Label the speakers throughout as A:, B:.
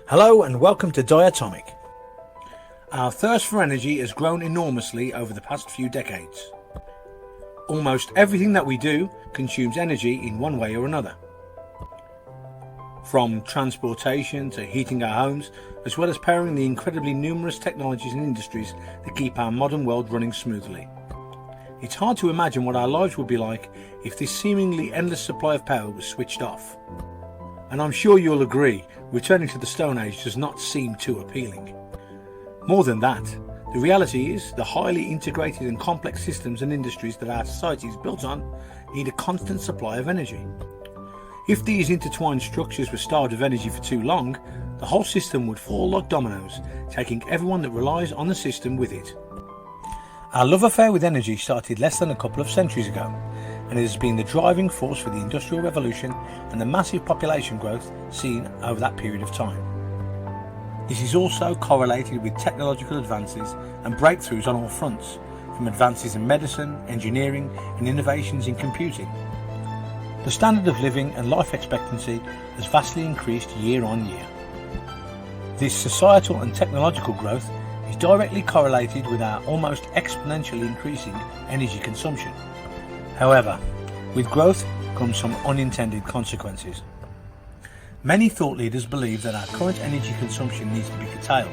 A: Hello and welcome to Diatomic. Our thirst for energy has grown enormously over the past few decades. Almost everything that we do consumes energy in one way or another. From transportation to heating our homes, as well as powering the incredibly numerous technologies and industries that keep our modern world running smoothly. It's hard to imagine what our lives would be like if this seemingly endless supply of power was switched off. And I'm sure you'll agree, returning to the Stone Age does not seem too appealing. More than that, the reality is the highly integrated and complex systems and industries that our society is built on need a constant supply of energy. If these intertwined structures were starved of energy for too long, the whole system would fall like dominoes, taking everyone that relies on the system with it. Our love affair with energy started less than a couple of centuries ago, and it has been the driving force for the Industrial Revolution and the massive population growth seen over that period of time. This is also correlated with technological advances and breakthroughs on all fronts, from advances in medicine, engineering and innovations in computing. The standard of living and life expectancy has vastly increased year on year. This societal and technological growth is directly correlated with our almost exponentially increasing energy consumption. However, with growth comes some unintended consequences. Many thought leaders believe that our current energy consumption needs to be curtailed,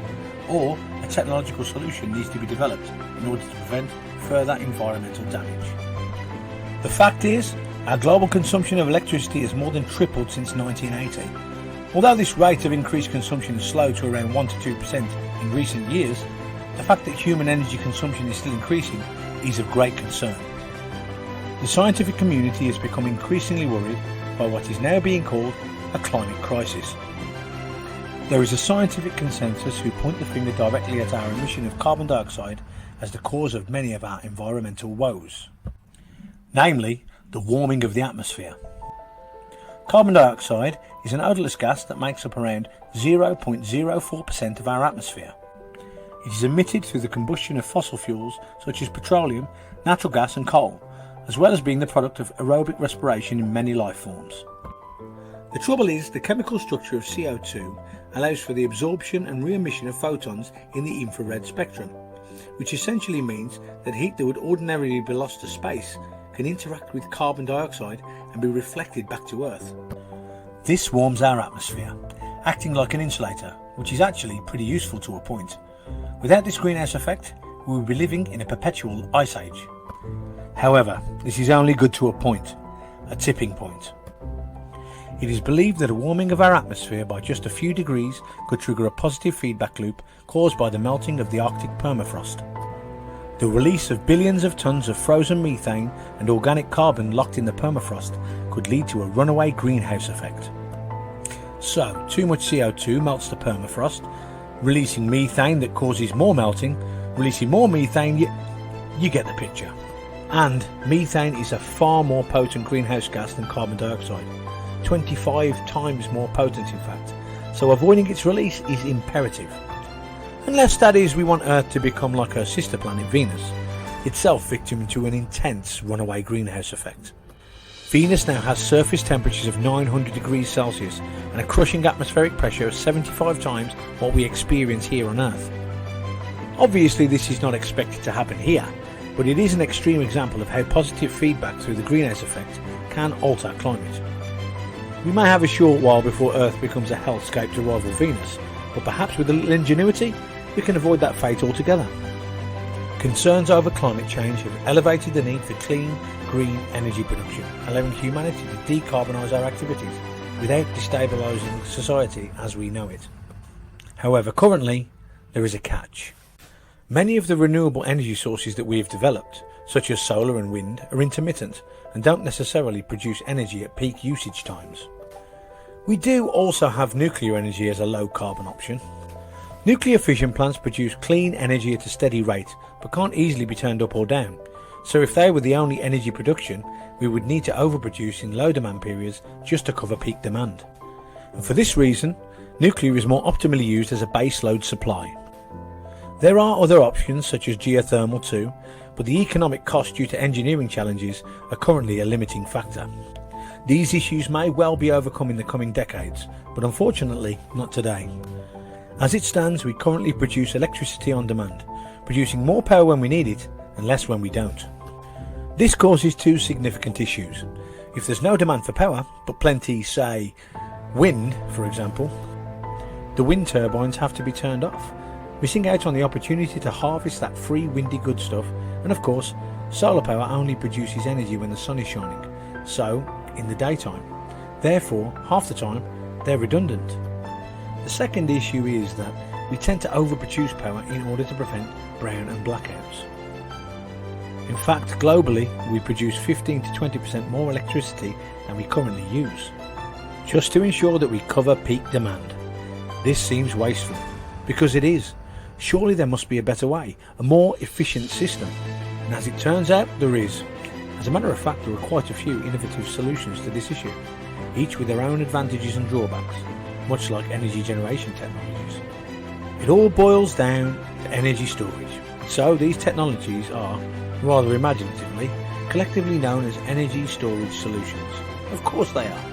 A: or a technological solution needs to be developed in order to prevent further environmental damage. The fact is, our global consumption of electricity has more than tripled since 1980. Although this rate of increased consumption has slowed to around 1 to 2% in recent years, the fact that human energy consumption is still increasing is of great concern. The scientific community has become increasingly worried by what is now being called a climate crisis. There is a scientific consensus who point the finger directly at our emission of carbon dioxide as the cause of many of our environmental woes, namely the warming of the atmosphere. Carbon dioxide is an odourless gas that makes up around 0.04% of our atmosphere. It is emitted through the combustion of fossil fuels such as petroleum, natural gas and coal, as well as being the product of aerobic respiration in many life forms. The trouble is, the chemical structure of CO2 allows for the absorption and re-emission of photons in the infrared spectrum, which essentially means that heat that would ordinarily be lost to space can interact with carbon dioxide and be reflected back to Earth. This warms our atmosphere, acting like an insulator, which is actually pretty useful to a point. Without this greenhouse effect, we would be living in a perpetual ice age. However, this is only good to a point, a tipping point. It is believed that a warming of our atmosphere by just a few degrees could trigger a positive feedback loop caused by the melting of the Arctic permafrost. The release of billions of tons of frozen methane and organic carbon locked in the permafrost could lead to a runaway greenhouse effect. So, too much CO2 melts the permafrost, releasing methane that causes more melting, releasing more methane, you get the picture. And methane is a far more potent greenhouse gas than carbon dioxide, 25 times more potent in fact, so avoiding its release is imperative. Unless that is we want Earth to become like her sister planet Venus, itself victim to an intense runaway greenhouse effect. Venus now has surface temperatures of 900 degrees Celsius and a crushing atmospheric pressure of 75 times what we experience here on Earth. Obviously this is not expected to happen here, but it is an extreme example of how positive feedback through the greenhouse effect can alter climate. We may have a short while before Earth becomes a hellscape to rival Venus, but perhaps with a little ingenuity, we can avoid that fate altogether. Concerns over climate change have elevated the need for clean, green energy production, allowing humanity to decarbonise our activities without destabilising society as we know it. However, currently, there is a catch. Many of the renewable energy sources that we have developed, such as solar and wind, are intermittent and don't necessarily produce energy at peak usage times. We do also have nuclear energy as a low carbon option. Nuclear fission plants produce clean energy at a steady rate but can't easily be turned up or down, so if they were the only energy production, we would need to overproduce in low demand periods just to cover peak demand. And for this reason, nuclear is more optimally used as a base load supply. There are other options such as geothermal too, but the economic cost due to engineering challenges are currently a limiting factor. These issues may well be overcome in the coming decades, but unfortunately not today. As it stands, we currently produce electricity on demand, producing more power when we need it and less when we don't. This causes two significant issues. If there's no demand for power, but plenty, say, wind, for example, the wind turbines have to be turned off, missing out on the opportunity to harvest that free windy good stuff. And of course, solar power only produces energy when the sun is shining, so in the daytime. Therefore, half the time, they're redundant. The second issue is that we tend to overproduce power in order to prevent brown and blackouts. In fact, globally, we produce 15 to 20% more electricity than we currently use, just to ensure that we cover peak demand. This seems wasteful, because it is. Surely there must be a better way, a more efficient system. And as it turns out, there is. As a matter of fact, there are quite a few innovative solutions to this issue, each with their own advantages and drawbacks, much like energy generation technologies. It all boils down to energy storage. So these technologies are, rather imaginatively, collectively known as energy storage solutions. Of course they are.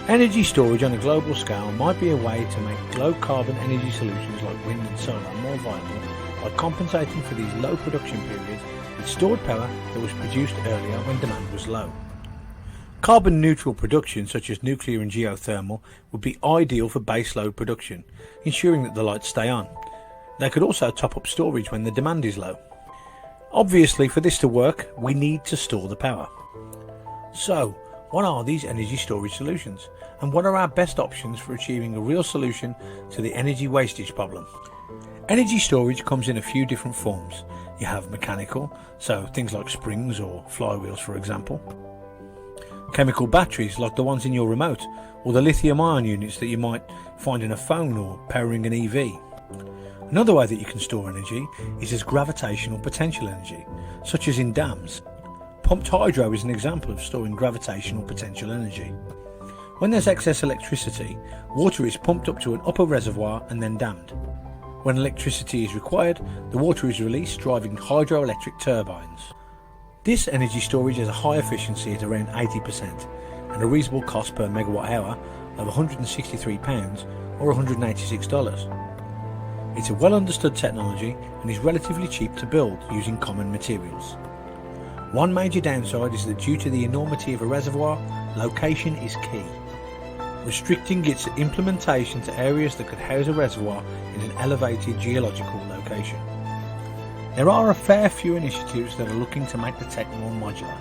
A: Energy storage on a global scale might be a way to make low carbon energy solutions like wind and solar more viable by compensating for these low production periods with stored power that was produced earlier when demand was low. Carbon neutral production such as nuclear and geothermal would be ideal for baseload production, ensuring that the lights stay on. They could also top up storage when the demand is low. Obviously, for this to work, we need to store the power. So, what are these energy storage solutions, and what are our best options for achieving a real solution to the energy wastage problem? Energy storage comes in a few different forms. You have mechanical, so things like springs or flywheels for example. Chemical batteries like the ones in your remote, or the lithium-ion units that you might find in a phone or powering an EV. Another way that you can store energy is as gravitational potential energy, such as in dams. Pumped hydro is an example of storing gravitational potential energy. When there's excess electricity, water is pumped up to an upper reservoir and then dammed. When electricity is required, the water is released, driving hydroelectric turbines. This energy storage has a high efficiency at around 80% and a reasonable cost per megawatt hour of £163 or $186. It's a well understood technology and is relatively cheap to build using common materials. One major downside is that due to the enormity of a reservoir, location is key, restricting its implementation to areas that could house a reservoir in an elevated geological location. There are a fair few initiatives that are looking to make the tech more modular,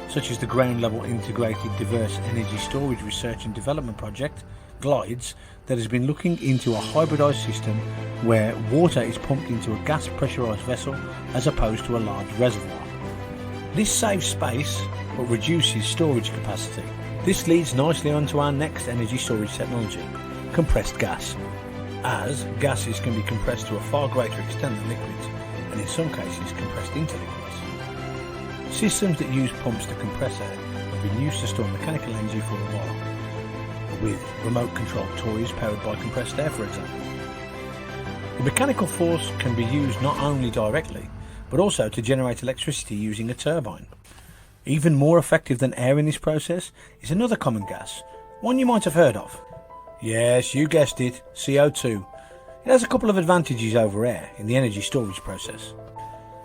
A: such as the Ground Level Integrated Diverse Energy Storage Research and Development Project, GLIDES, that has been looking into a hybridised system where water is pumped into a gas pressurised vessel as opposed to a large reservoir. This saves space but reduces storage capacity. This leads nicely onto our next energy storage technology, compressed gas, as gases can be compressed to a far greater extent than liquids, and in some cases compressed into liquids. Systems that use pumps to compress air have been used to store mechanical energy for a while, with remote controlled toys powered by compressed air for example. The mechanical force can be used not only directly, but also to generate electricity using a turbine. Even more effective than air in this process is another common gas, one you might have heard of. Yes, you guessed it, CO2. It has a couple of advantages over air in the energy storage process.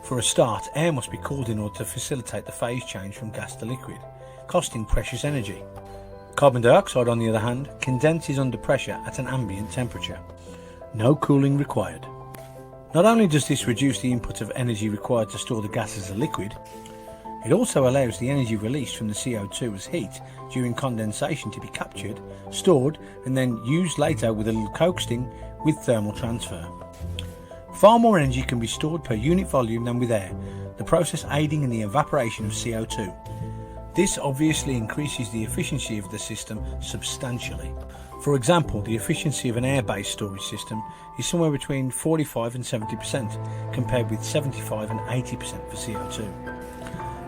A: For a start, air must be cooled in order to facilitate the phase change from gas to liquid, costing precious energy. Carbon dioxide, on the other hand, condenses under pressure at an ambient temperature. No cooling required. Not only does this reduce the input of energy required to store the gas as a liquid, it also allows the energy released from the CO2 as heat during condensation to be captured, stored, and then used later with a little coaxing with thermal transfer. Far more energy can be stored per unit volume than with air, the process aiding in the evaporation of CO2. This obviously increases the efficiency of the system substantially. For example, the efficiency of an air-based storage system is somewhere between 45 and 70%, compared with 75 and 80% for CO2.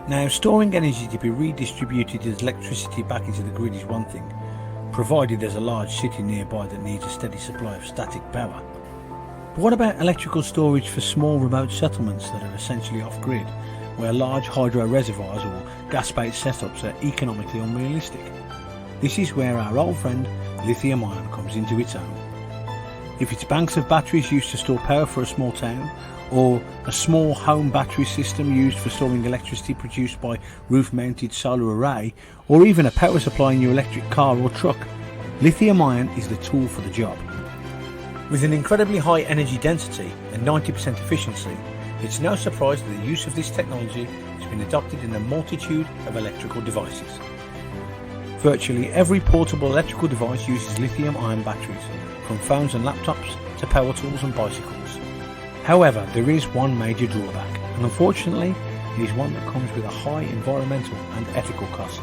A: Now, storing energy to be redistributed as electricity back into the grid is one thing, provided there's a large city nearby that needs a steady supply of static power. But what about electrical storage for small remote settlements that are essentially off-grid, where large hydro reservoirs or gas-based setups are economically unrealistic? This is where our old friend lithium-ion comes into its own. if it's banks of batteries used to store power for a small town, or a small home battery system used for storing electricity produced by roof-mounted solar array, or even a power supply in your electric car or truck, lithium ion is the tool for the job. With an incredibly high energy density and 90% efficiency, it's no surprise that the use of this technology has been adopted in a multitude of electrical devices. Virtually every portable electrical device uses lithium-ion batteries, from phones and laptops to power tools and bicycles. However, there is one major drawback, and unfortunately, it is one that comes with a high environmental and ethical cost.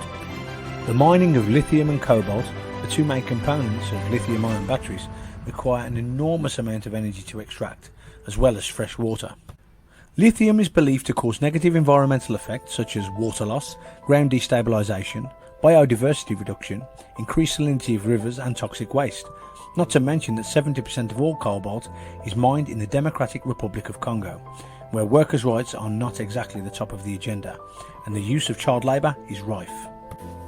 A: The mining of lithium and cobalt, the two main components of lithium-ion batteries, require an enormous amount of energy to extract, as well as fresh water. Lithium is believed to cause negative environmental effects such as water loss, ground destabilisation, biodiversity reduction, increased salinity of rivers and toxic waste, not to mention that 70% of all cobalt is mined in the Democratic Republic of Congo, where workers' rights are not exactly the top of the agenda, and the use of child labour is rife.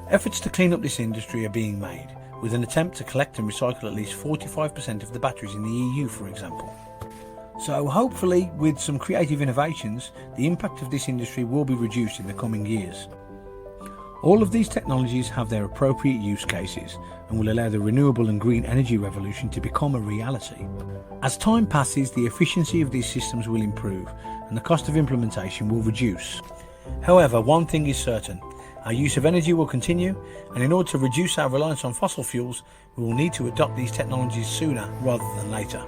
A: Efforts to clean up this industry are being made, with an attempt to collect and recycle at least 45% of the batteries in the EU, for example. So hopefully, with some creative innovations, the impact of this industry will be reduced in the coming years. All of these technologies have their appropriate use cases and will allow the renewable and green energy revolution to become a reality. As time passes, the efficiency of these systems will improve and the cost of implementation will reduce. However, one thing is certain: our use of energy will continue, and in order to reduce our reliance on fossil fuels, we will need to adopt these technologies sooner rather than later.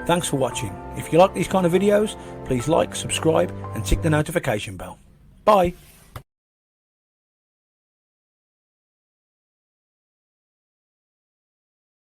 A: Thanks for watching. If you like these kind of videos, please like, subscribe and tick the notification bell. Bye!